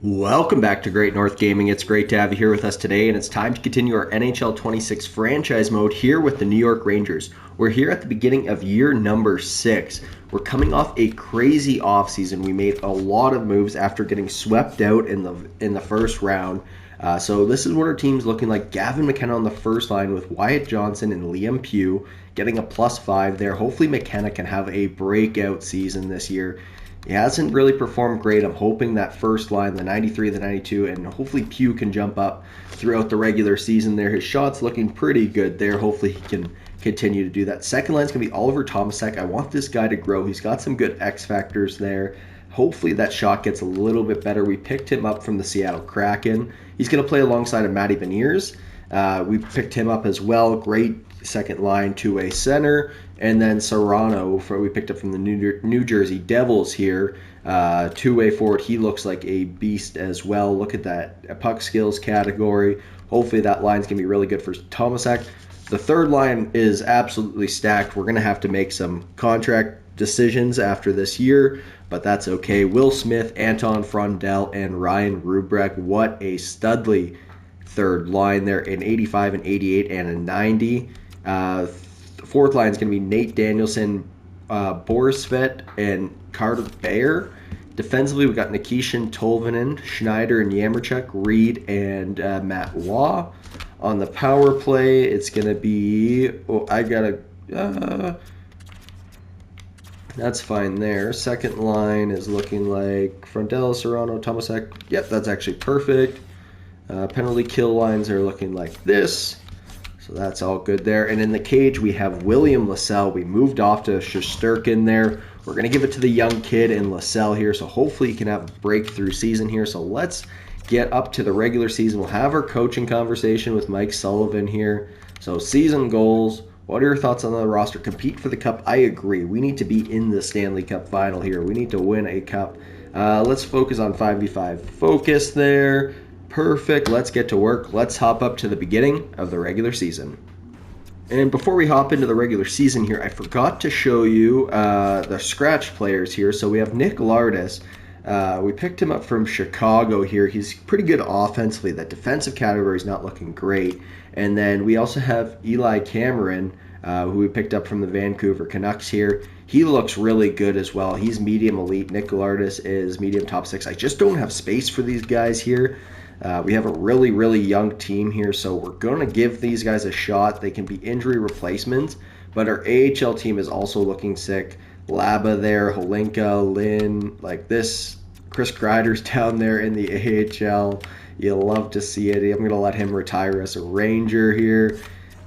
Welcome back to Great North Gaming. It's great to have you here with us today, and it's time to continue our NHL 26 franchise mode here with the New York Rangers. We're here at the beginning of year number 6. We're coming off a crazy offseason. We made a lot of moves after getting swept out in the first round. So this is what our team's looking like. Gavin McKenna on the first line with Wyatt Johnson and Liam Pugh getting a +5 there. Hopefully McKenna can have a breakout season this year. He hasn't really performed great. I'm hoping that first line, the 93, the 92, and hopefully Pugh can jump up throughout the regular season there. His shot's looking pretty good there. Hopefully he can continue to do that. Second line's going to be Oliver Tomasek. I want this guy to grow. He's got some good X factors there. Hopefully that shot gets a little bit better. We picked him up from the Seattle Kraken. He's going to play alongside of Matty Beniers. We picked him up as well. Great second line two-way center. And then Serrano, we picked up from the New Jersey Devils here. Two-way forward, he looks like a beast as well. Look at that puck skills category. Hopefully that line's going to be really good for Tomasek. The third line is absolutely stacked. We're going to have to make some contract decisions after this year, but that's okay. Will Smith, Anton Frondell, and Ryan Rubrecht. What a studly third line there, an 85, an 88, and a 90. Fourth line is going to be Nate Danielson, Borisvet, and Carter Bayer. Defensively, we got Nikishin, Tolvanen, Schneider, and Yamerchuk, Reed, and Matt Waugh. On the power play, it's going to be... that's fine there. Second line is looking like Frondell, Serrano, Tomasek. Yep, that's actually perfect. Penalty kill lines are looking like this. So that's all good there. And in the cage, we have William Lassell. We moved off to Shesterkin there. We're going to give it to the young kid in Lassell here. So hopefully he can have a breakthrough season here. So let's get up to the regular season. We'll have our coaching conversation with Mike Sullivan here. So season goals. What are your thoughts on the roster? Compete for the cup. I agree. We need to be in the Stanley Cup final here. We need to win a cup. Let's focus on 5v5. Focus there. Perfect. Let's get to work. Let's hop up to the beginning of the regular season. And before we hop into the regular season here, I forgot to show you the scratch players here. So we have Nick Lardis. We picked him up from Chicago here. He's pretty good offensively. That defensive category is not looking great. And then we also have Eli Cameron, who we picked up from the Vancouver Canucks here. He looks really good as well. He's medium elite. Nick Lardis is medium top 6. I just don't have space for these guys here. We have a really, really young team here, so we're going to give these guys a shot. They can be injury replacements, but our AHL team is also looking sick. Laba there, Holinka, Lynn, like this. Chris Kreider's down there in the AHL. You'll love to see it. I'm going to let him retire as a Ranger here.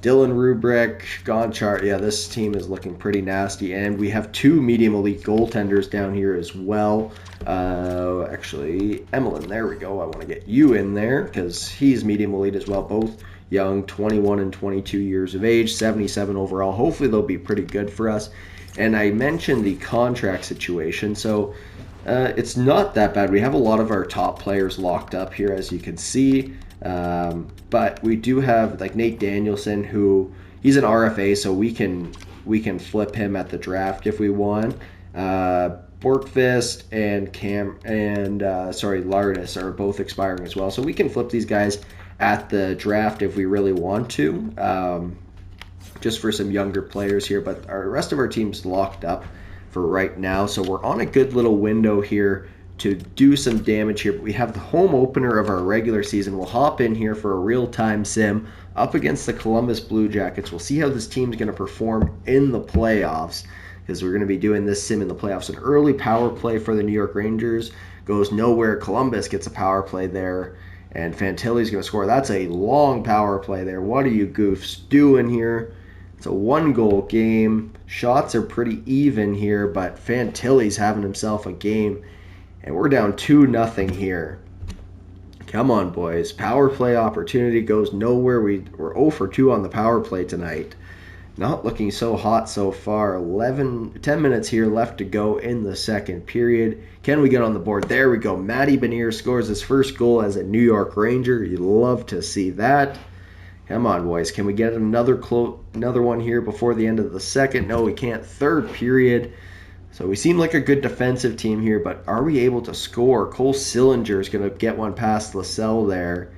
Dylan Rubrecht, Gonchar. Yeah, this team is looking pretty nasty. And we have 2 medium elite goaltenders down here as well. Actually, Emlyn, there we go. I want to get you in there because he's medium elite as well. Both young, 21 and 22 years of age, 77 overall. Hopefully they'll be pretty good for us. And I mentioned the contract situation, so it's not that bad. We have a lot of our top players locked up here, as you can see. But we do have like Nate Danielson, who he's an RFA, so we can flip him at the draft if we want. Borkfist and Lardis are both expiring as well, so we can flip these guys at the draft if we really want to, just for some younger players here. But the rest of our team's locked up for right now, so we're on a good little window here to do some damage here. But we have the home opener of our regular season. We'll hop in here for a real-time sim up against the Columbus Blue Jackets. We'll see how this team's going to perform in the playoffs, because we're going to be doing this sim in the playoffs. An early power play for the New York Rangers goes nowhere. Columbus gets a power play there, and Fantilli's going to score. That's a long power play there. What are you goofs doing here? It's a 1-goal game. Shots are pretty even here, but Fantilli's having himself a game, and we're down 2-0 here. Come on, boys. Power play opportunity goes nowhere. We're 0 for 2 on the power play tonight. Not looking so hot so far. 10 minutes here left to go in the second period. Can we get on the board? There we go. Matty Beniers scores his first goal as a New York Ranger. You'd love to see that. Come on, boys. Can we get another one here before the end of the second? No, we can't. Third period. So we seem like a good defensive team here, but are we able to score? Cole Sillinger is going to get one past Lascelles there.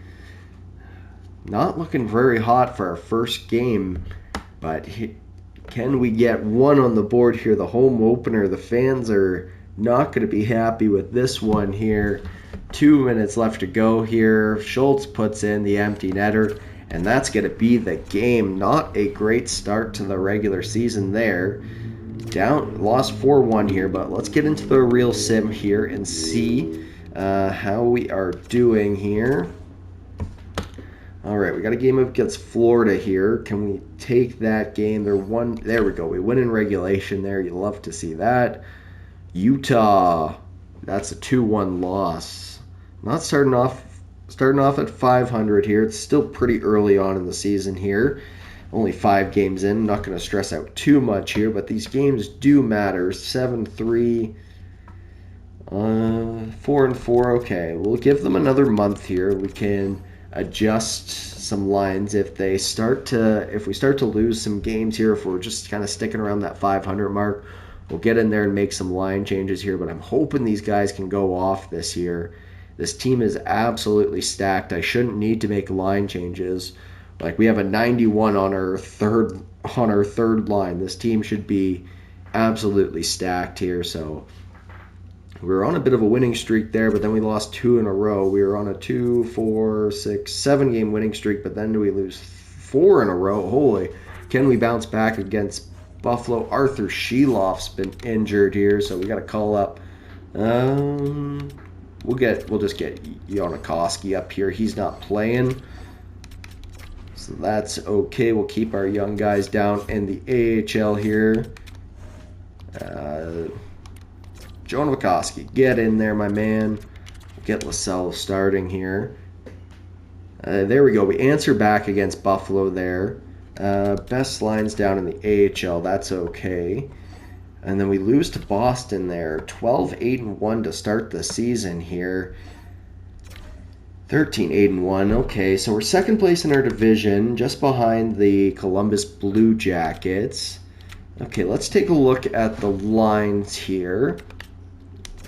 Not looking very hot for our first game, but can we get one on the board here? The home opener, the fans are not going to be happy with this one here. 2 minutes left to go here. Schultz puts in the empty netter, and that's going to be the game. Not a great start to the regular season there. Lost 4-1 here, but let's get into the real sim here and see how we are doing here. All right, we got a game against Florida here. Can we take that game? There we go. We win in regulation there. You love to see that. Utah, that's a 2-1 loss. Not starting off at 500 here. It's still pretty early on in the season here. Only 5 games in. I'm not going to stress out too much here, but these games do matter. 7-3, 4-4. Okay, we'll give them another month here. We can adjust some lines if we start to lose some games here. If we're just kind of sticking around that 500 mark, we'll get in there and make some line changes here. But I'm hoping these guys can go off this year. This team is absolutely stacked. I shouldn't need to make line changes. Like, we have a 91 on our third line. This team should be absolutely stacked here. So we were on a bit of a winning streak there, but then we lost 2 in a row. We were on a 2, 4, 6, 7 game winning streak, but then we lose 4 in a row. Holy, can we bounce back against Buffalo? Arthur Sheloff's been injured here, so we got to call up. We'll just get Yanikoski up here. He's not playing, so that's okay. We'll keep our young guys down in the AHL here. Joe Nowakoski, get in there, my man. Get Lascelles starting here. There we go. We answer back against Buffalo there. Best lines down in the AHL. That's okay. And then we lose to Boston there. 12-8-1 to start the season here. 13-8-1. Okay, so we're second place in our division, just behind the Columbus Blue Jackets. Okay, let's take a look at the lines here.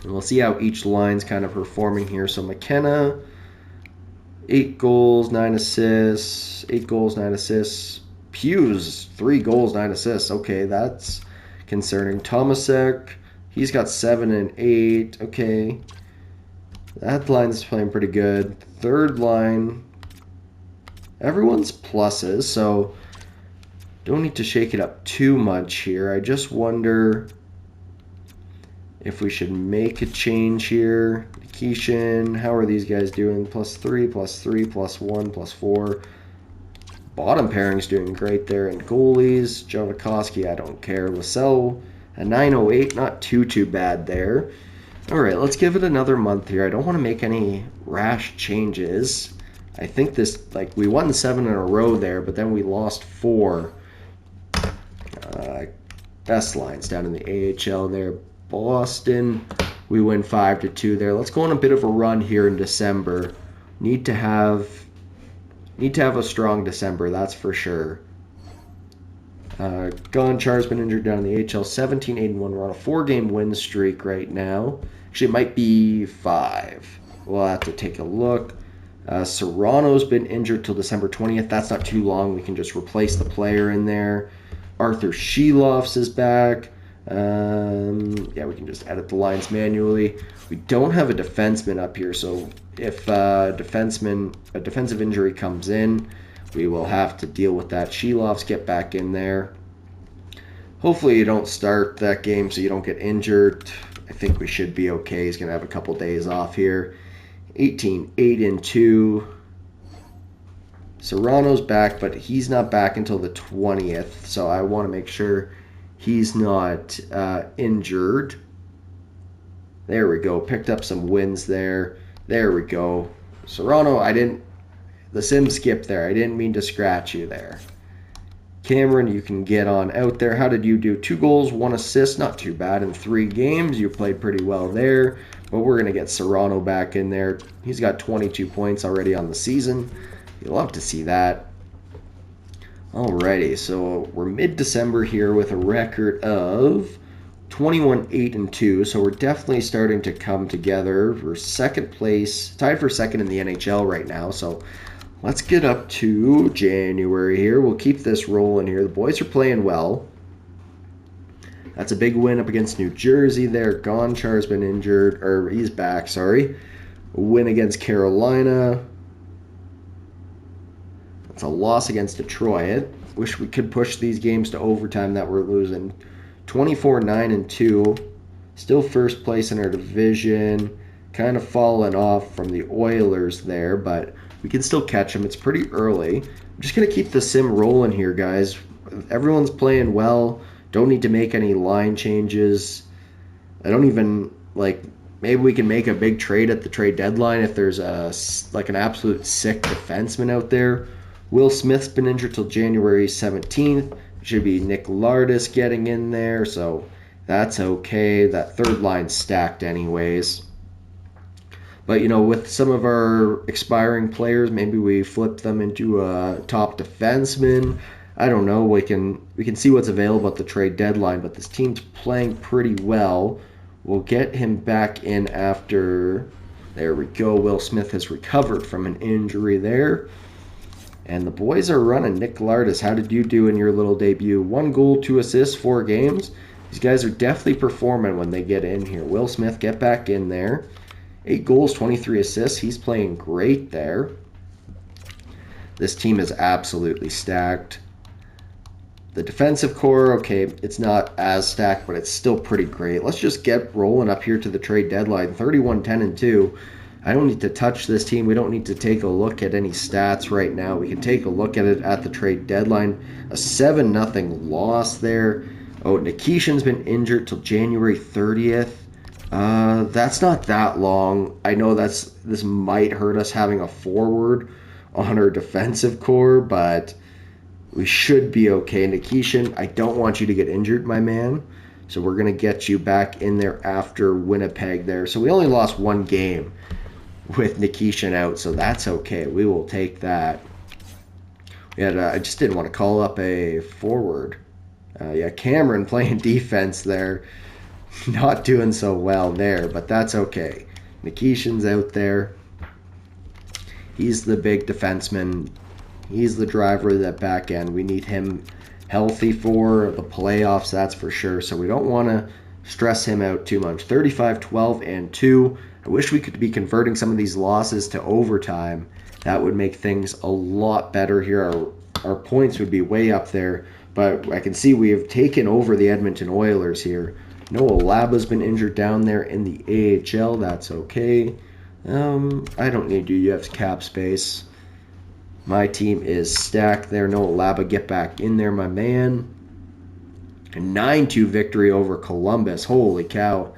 And we'll see how each line's kind of performing here. So McKenna, 8 goals, 9 assists. 8 goals, 9 assists. Hughes, 3 goals, 9 assists. Okay, that's concerning. Tomasek, he's got 7 and 8. Okay, that line's playing pretty good. Third line, everyone's pluses, so don't need to shake it up too much here. I just wonder if we should make a change here. Keishan, how are these guys doing? +3, +3, +1, +4. Bottom pairing's doing great there. And goalies, Jonikoski, I don't care. Lascelles, a 908, not too bad there. All right, let's give it another month here. I don't want to make any rash changes. I think this, we won 7 in a row there, but then we lost 4. Best lines down in the AHL there. Boston, we win 5-2 there. Let's go on a bit of a run here in December. Need to have a strong December, that's for sure. Gonchar's been injured down in the AHL. 17-8-1. We're on a 4-game win streak right now. Actually, it might be 5. We'll have to take a look. Serrano's been injured till December 20th. That's not too long. We can just replace the player in there. Arthur Sheloff's is back. Yeah, we can just edit the lines manually. We don't have a defenseman up here, so if a defensive injury comes in, we will have to deal with that. Sheloff's get back in there. Hopefully you don't start that game so you don't get injured. I think we should be okay. He's going to have a couple days off here. 18-8-2. Serrano's back, but he's not back until the 20th, so I want to make sure he's not injured. There we go. Picked up some wins there. There we go. Serrano, the sim skipped there. I didn't mean to scratch you there. Cameron, you can get on out there. How did you do? 2 goals, 1 assist. Not too bad in 3 games. You played pretty well there. But we're going to get Serrano back in there. He's got 22 points already on the season. You'll love to see that. Alrighty, so we're mid-December here with a record of 21, 8, and 2. So we're definitely starting to come together. We're second place, tied for second in the NHL right now. So let's get up to January here. We'll keep this rolling here. The boys are playing well. That's a big win up against New Jersey there. Gonchar's been injured, or he's back, sorry. A win against Carolina. That's a loss against Detroit. Wish we could push these games to overtime that we're losing. 24, 9, and 2. Still first place in our division. Kind of fallen off from the Oilers there, but we can still catch them. It's pretty early. I'm just going to keep the sim rolling here, guys. Everyone's playing well. Don't need to make any line changes. I don't even, maybe we can make a big trade at the trade deadline if there's an absolute sick defenseman out there. Will Smith's been injured till January 17th. Should be Nick Lardis getting in there, so that's okay. That third line's stacked anyways. But, with some of our expiring players, maybe we flip them into a top defenseman. I don't know. We can see what's available at the trade deadline, but this team's playing pretty well. We'll get him back in after. There we go. Will Smith has recovered from an injury there. And the boys are running. Nick Lardis, how did you do in your little debut? 1 goal, 2 assists, 4 games. These guys are definitely performing when they get in here. Will Smith, get back in there. 8 goals, 23 assists. He's playing great there. This team is absolutely stacked. The defensive core, okay, it's not as stacked, but it's still pretty great. Let's just get rolling up here to the trade deadline. 31, 10, and 2. I don't need to touch this team. We don't need to take a look at any stats right now. We can take a look at it at the trade deadline. A 7-0 loss there. Oh, Nikishin's been injured till January 30th. That's not that long. I know this might hurt us having a forward on our defensive core, but we should be okay. Nikishin, I don't want you to get injured, my man. So we're going to get you back in there after Winnipeg there. So we only lost 1 game with Nikishin out, so that's okay. We will take that. I just didn't want to call up a forward. Cameron playing defense there. Not doing so well there, but that's okay. Nikishin's out there. He's the big defenseman. He's the driver of that back end. We need him healthy for the playoffs, that's for sure. So we don't want to stress him out too much. 35, 12, and 2. I wish we could be converting some of these losses to overtime. That would make things a lot better here. Our points would be way up there. But I can see we have taken over the Edmonton Oilers here. Noah Laba's been injured down there in the AHL. That's okay. I don't need you. You have cap space. My team is stacked there. Noah Laba, get back in there, my man. A 9-2 victory over Columbus. Holy cow.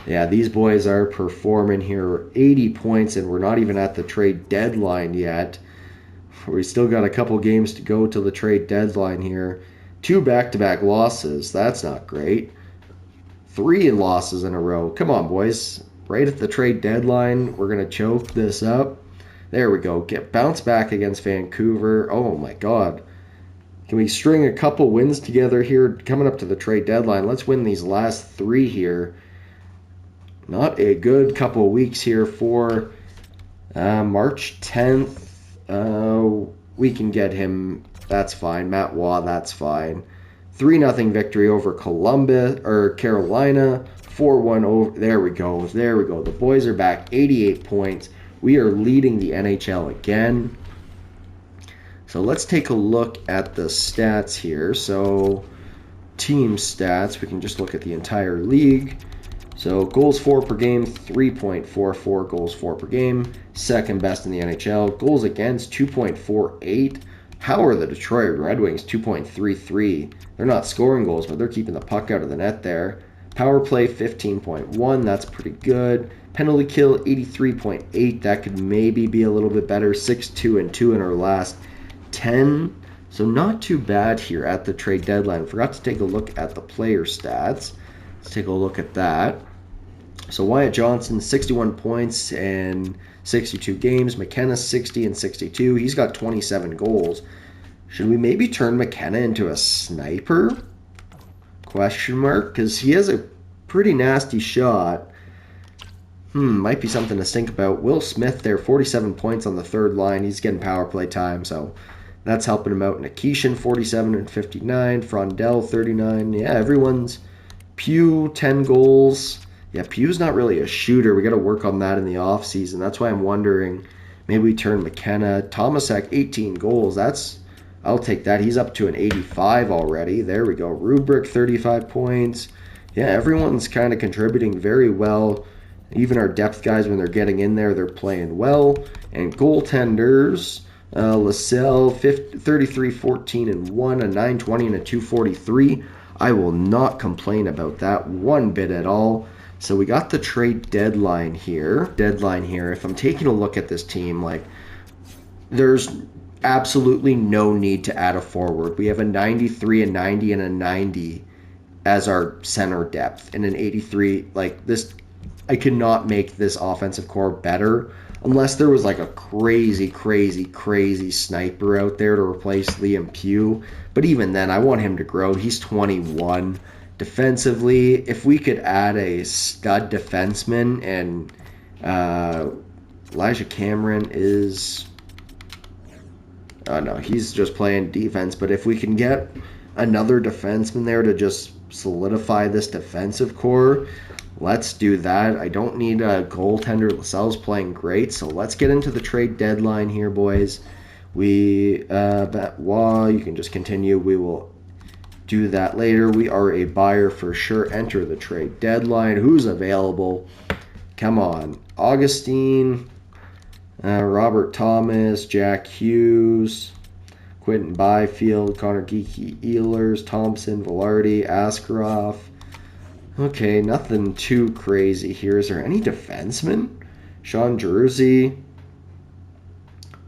Yeah, these boys are performing here. 80 points, and we're not even at the trade deadline yet. We still got a couple games to go till the trade deadline here. 2 back-to-back losses. That's not great. 3 losses in a row. Come on, boys. Right at the trade deadline, we're going to choke this up. There we go. Bounce back against Vancouver. Oh, my God. Can we string a couple wins together here coming up to the trade deadline? Let's win these last 3 here. Not a good couple of weeks here for March 10th. We can get him. That's fine. Matt Waugh, that's fine. 3-0 victory over Carolina. 4-1 over. There we go. There we go. The boys are back. 88 points. We are leading the NHL again. So let's take a look at the stats here. So team stats. We can just look at the entire league. So goals for per game, 3.44 goals for per game. Second best in the NHL. Goals against, 2.48. How are the Detroit Red Wings? 2.33. They're not scoring goals, but they're keeping the puck out of the net there. Power play, 15.1. That's pretty good. Penalty kill, 83.8. That could maybe be a little bit better. 6-2 and 2 in our last 10. So not too bad here at the trade deadline. Forgot to take a look at the player stats. Let's take a look at that. So Wyatt Johnson, 61 points and 62 games. McKenna, 60 and 62. He's got 27 goals. Should we maybe turn McKenna into a sniper? Question mark? Because he has a pretty nasty shot. Might be something to think about. Will Smith there, 47 points on the third line. He's getting power play time, so that's helping him out. Nikishin, 47 and 59. Frondell, 39. Yeah, everyone's... Pugh, 10 goals. Yeah, Pugh's not really a shooter. We got to work on that in the offseason. That's why I'm wondering, maybe we turn McKenna. Tomasek, 18 goals. I'll take that. He's up to an 85 already. There we go. Rubric, 35 points. Yeah, everyone's kind of contributing very well. Even our depth guys, when they're getting in there, they're playing well. And goaltenders, Lascelles, 33, 14, and 1, a 920, and a 243. I will not complain about that one bit at all. So we got the trade deadline here. If I'm taking a look at this team, like, there's absolutely no need to add a forward. We have a 93, a 90, and a 90 as our center depth, and an 83. Like, this, I cannot make this offensive core better unless there was like a crazy sniper out there to replace Liam Pugh. But even then, I want him to grow. He's 21. Defensively, if we could add a stud defenseman, and Elijah Cameron is... no, he's just playing defense. But if we can get another defenseman there to just solidify this defensive core, let's do that. I don't need a goaltender. Lascelles playing great, so let's get into the trade deadline here, boys. You can just continue. We will do that later. We are a buyer for sure. Enter the trade deadline. Who's available? Come on. Augustine, Robert Thomas, Jack Hughes, Quentin Byfield, Connor Geeky, Ehlers, Thompson, Velarde, Askarov. Okay, nothing too crazy here. Is there any defensemen? Sean Jersey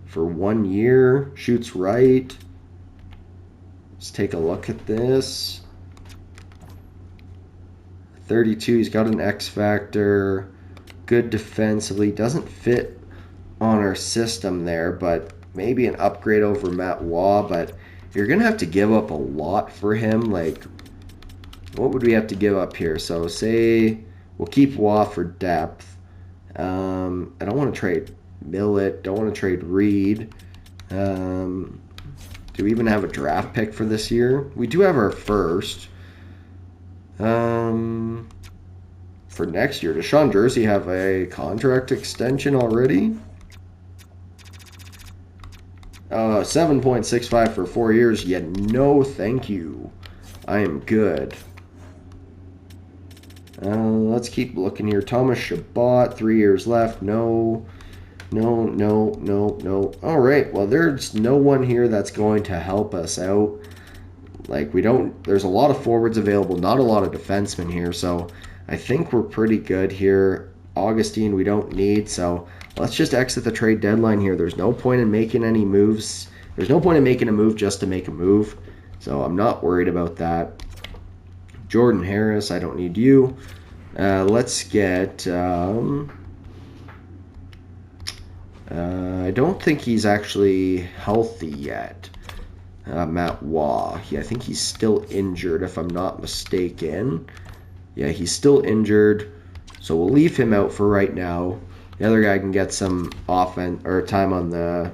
for 1 year. Shoots right. Let's take a look at this. 32. He's got an X factor. Good defensively. Doesn't fit on our system there, but maybe an upgrade over Matt Waugh. But you're going to have to give up a lot for him. Like, what would we have to give up here? So say we'll keep Waugh for depth. I don't want to trade Millett. Don't want to trade Reed. Do we even have a draft pick for this year? We do have our first. For next year, does Sean Jersey have a contract extension already? 7.65 for 4 years. Yeah, no thank you. I am good. Let's keep looking here. Thomas Chabot, 3 years left. No. All right, well, there's no one here that's going to help us out. Like, there's a lot of forwards available, not a lot of defensemen here, so I think we're pretty good here. Augustine, we don't need, so let's just exit the trade deadline here. There's no point in making any moves. There's no point in making a move just to make a move, so I'm not worried about that. Jordan Harris, I don't need you. Let's get... I don't think he's actually healthy yet. Matt Waugh. Yeah, I think he's still injured, if I'm not mistaken. Yeah, he's still injured, so we'll leave him out for right now. The other guy can get some offense or time on the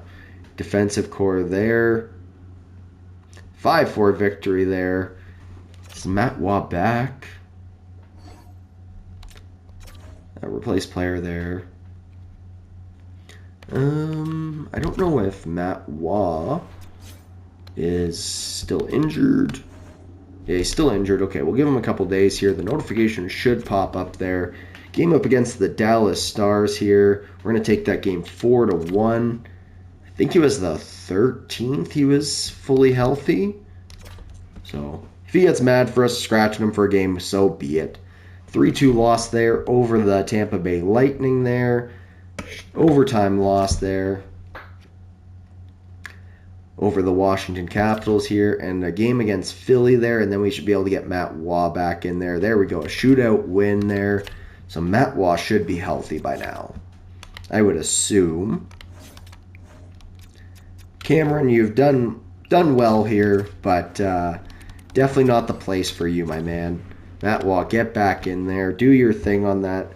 defensive core there. 5-4 victory there. Is Matt Waugh back? Replace player there. I don't know if Matt Waugh is still injured. Yeah, he's still injured. Okay, we'll give him a couple days here. The notification should pop up there. Game up against the Dallas Stars here. We're going to take that game 4-1. I think it was the 13th he was fully healthy. So, if he gets mad for us scratching him for a game, so be it. 3-2 loss there over the Tampa Bay Lightning there. Overtime loss there over the Washington Capitals here, and a game against Philly there, and then we should be able to get Matt Waugh back in there. There we go, a shootout win there. So Matt Waugh should be healthy by now, I would assume. Cameron, you've done well here, but definitely not the place for you, my man. Matt Waugh, get back in there. Do your thing on that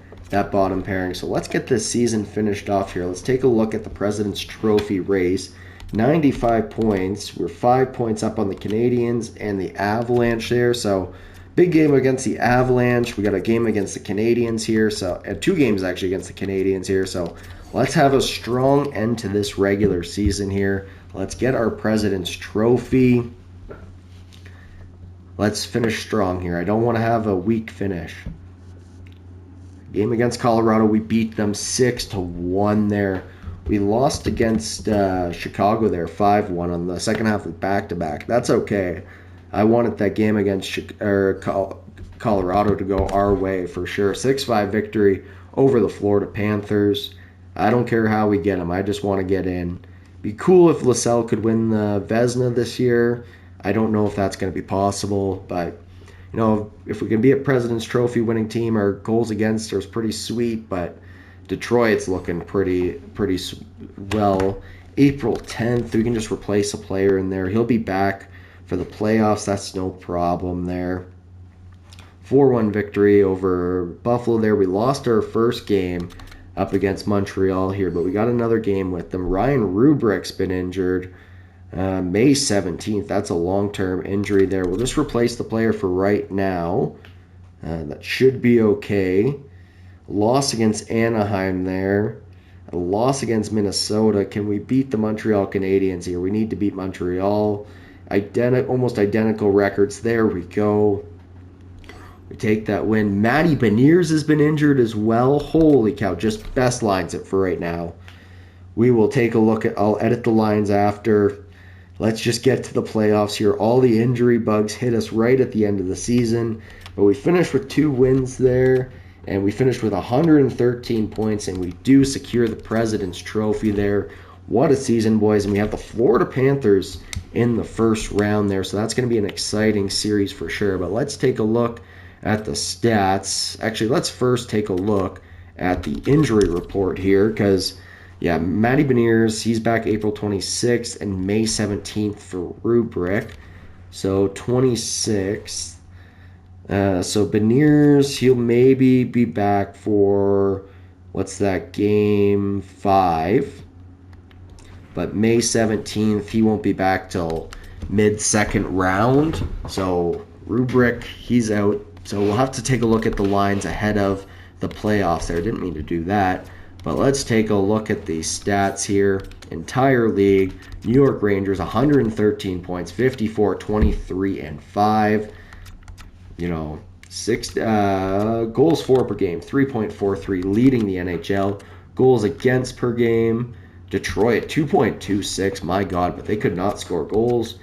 bottom pairing. So let's get this season finished off here. Let's take a look at the President's Trophy race. 95 points. We're 5 points up on the Canadiens and the Avalanche there. So big game against the Avalanche. We got a game against the Canadiens here. So and 2 games actually against the Canadiens here. So let's have a strong end to this regular season here. Let's get our President's Trophy. Let's finish strong here. I don't want to have a weak finish. Game against Colorado, we beat them 6-1 there. We lost against Chicago there 5-1 on the second half of back-to-back. That's okay. I wanted that game against Colorado to go our way for sure. 6-5 victory over the Florida Panthers. I don't care how we get them. I just want to get in. Be cool if Lascelles could win the Vezina this year. I don't know if that's going to be possible, but you know, if we can be a President's Trophy winning team, our goals against are pretty sweet, but Detroit's looking pretty well. April 10th, we can just replace a player in there. He'll be back for the playoffs. That's no problem there. 4-1 victory over Buffalo there. We lost our first game up against Montreal here, but we got another game with them. Ryan Rubrick's been injured. May 17th, that's a long-term injury there. We'll just replace the player for right now. That should be okay. Loss against Anaheim there. A loss against Minnesota. Can we beat the Montreal Canadiens here? We need to beat Montreal. Almost identical records. There we go. We take that win. Matty Beniers has been injured as well. Holy cow, just best lines it for right now. We will take a look at, I'll edit the lines after. Let's just get to the playoffs here. All the injury bugs hit us right at the end of the season. But we finished with 2 wins there. And we finished with 113 points. And we do secure the President's Trophy there. What a season, boys. And we have the Florida Panthers in the first round there. So that's going to be an exciting series for sure. But let's take a look at the stats. Actually, let's first take a look at the injury report here. Because yeah, Matty Beniers, he's back April 26th and May 17th for Rubrick. So 26th. So Beniers, he'll maybe be back for, what's that, game 5. But May 17th, he won't be back till mid-second round. So Rubrick, he's out. So we'll have to take a look at the lines ahead of the playoffs there. Didn't mean to do that. But let's take a look at the stats here. Entire league, New York Rangers, 113 points, 54, 23, and 5. You know, 6 goals for per game, 3.43, leading the NHL. Goals against per game, Detroit, 2.26. My God, but they could not score goals.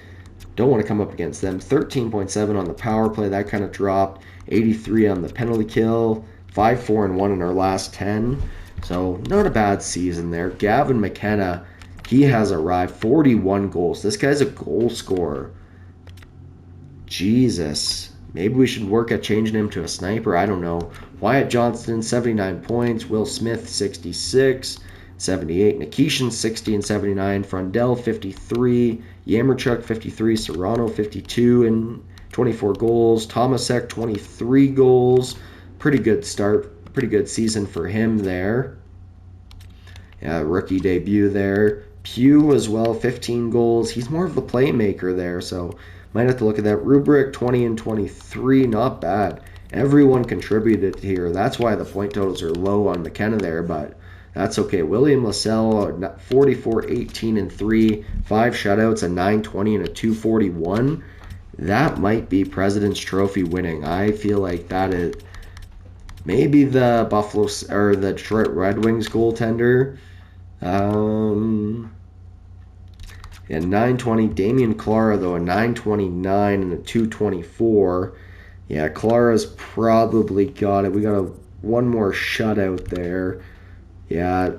Don't want to come up against them. 13.7 on the power play, that kind of dropped. 83 on the penalty kill, 5-4-1 in our last 10. So not a bad season there. Gavin McKenna, he has arrived. 41 goals. This guy's a goal scorer. Jesus. Maybe we should work at changing him to a sniper. I don't know. Wyatt Johnston, 79 points. Will Smith, 66. 78. Nikishin, 60 and 79. Frundell, 53. Yamerchuk, 53. Serrano, 52 and 24 goals. Tomasek, 23 goals. Pretty good start. Pretty good season for him there. Yeah, rookie debut there. Pugh as well, 15 goals. He's more of the playmaker there, so might have to look at that. Rubrick, 20 and 23, not bad. Everyone contributed here. That's why the point totals are low on McKenna there, but that's okay. William Lascelles, 44, 18 and 3, 5 shutouts, a 920 and a 241. That might be President's Trophy winning. I feel like that is maybe the Buffalo or the Detroit Red Wings goaltender. Yeah, 920. Damian Clara, though, a 929 and a 224. Yeah, Clara's probably got it. We got one more shutout there. Yeah,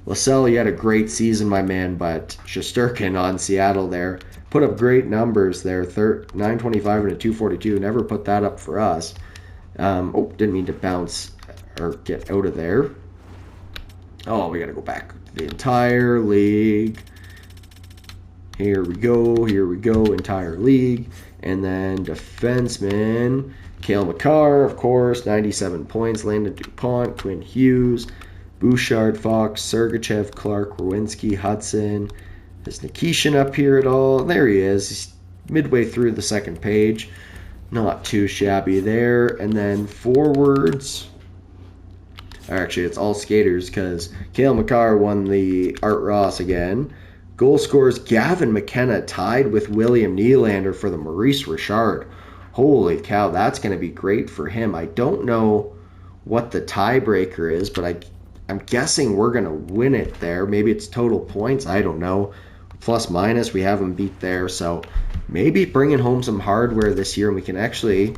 Lascelles, you had a great season, my man, but Shesterkin on Seattle there put up great numbers there. 925 and a 242. Never put that up for us. Oh, didn't mean to bounce or get out of there. Oh, we got to go back. The entire league. Here we go, entire league. And then defenseman, Cale Makar, of course, 97 points. Landon DuPont, Quinn Hughes, Bouchard, Fox, Sergachev, Clark, Rowinski, Hudson. Is Nikishin up here at all? There he is. He's midway through the second page. Not too shabby there. And then forwards. Actually, it's all skaters because Cale Makar won the Art Ross again. Goal scorers, Gavin McKenna tied with William Nylander for the Maurice Richard. Holy cow, that's going to be great for him. I don't know what the tiebreaker is, but I'm guessing we're going to win it there. Maybe it's total points. I don't know. Plus minus, we have him beat there. So maybe bringing home some hardware this year, and we can actually...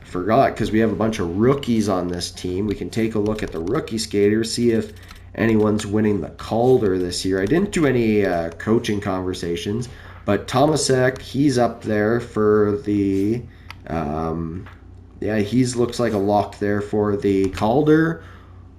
forgot because we have a bunch of rookies on this team. We can take a look at the rookie skaters, see if anyone's winning the Calder this year. I didn't do any coaching conversations, but Tomasek, he's up there for the he looks like a lock there for the Calder,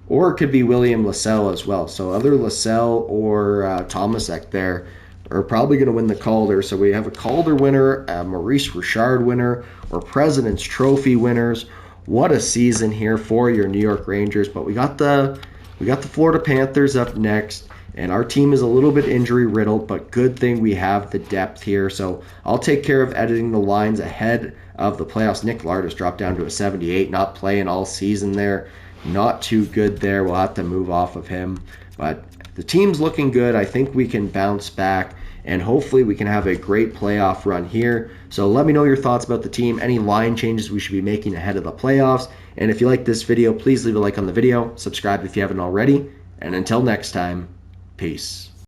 or it could be William Lassell as well. So either Lassell or Tomasek there are probably going to win the Calder. So we have a Calder winner, a Maurice Richard winner, or President's Trophy winners. What a season here for your New York Rangers. But we got the Florida Panthers up next, and our team is a little bit injury riddled, but good thing we have the depth here. So I'll take care of editing the lines ahead of the playoffs. Nick Lardis dropped down to a 78, not playing all season there. Not too good there. We'll have to move off of him. But the team's looking good. I think we can bounce back, and hopefully we can have a great playoff run here. So let me know your thoughts about the team, any line changes we should be making ahead of the playoffs. And if you like this video, please leave a like on the video, subscribe if you haven't already, and until next time, peace.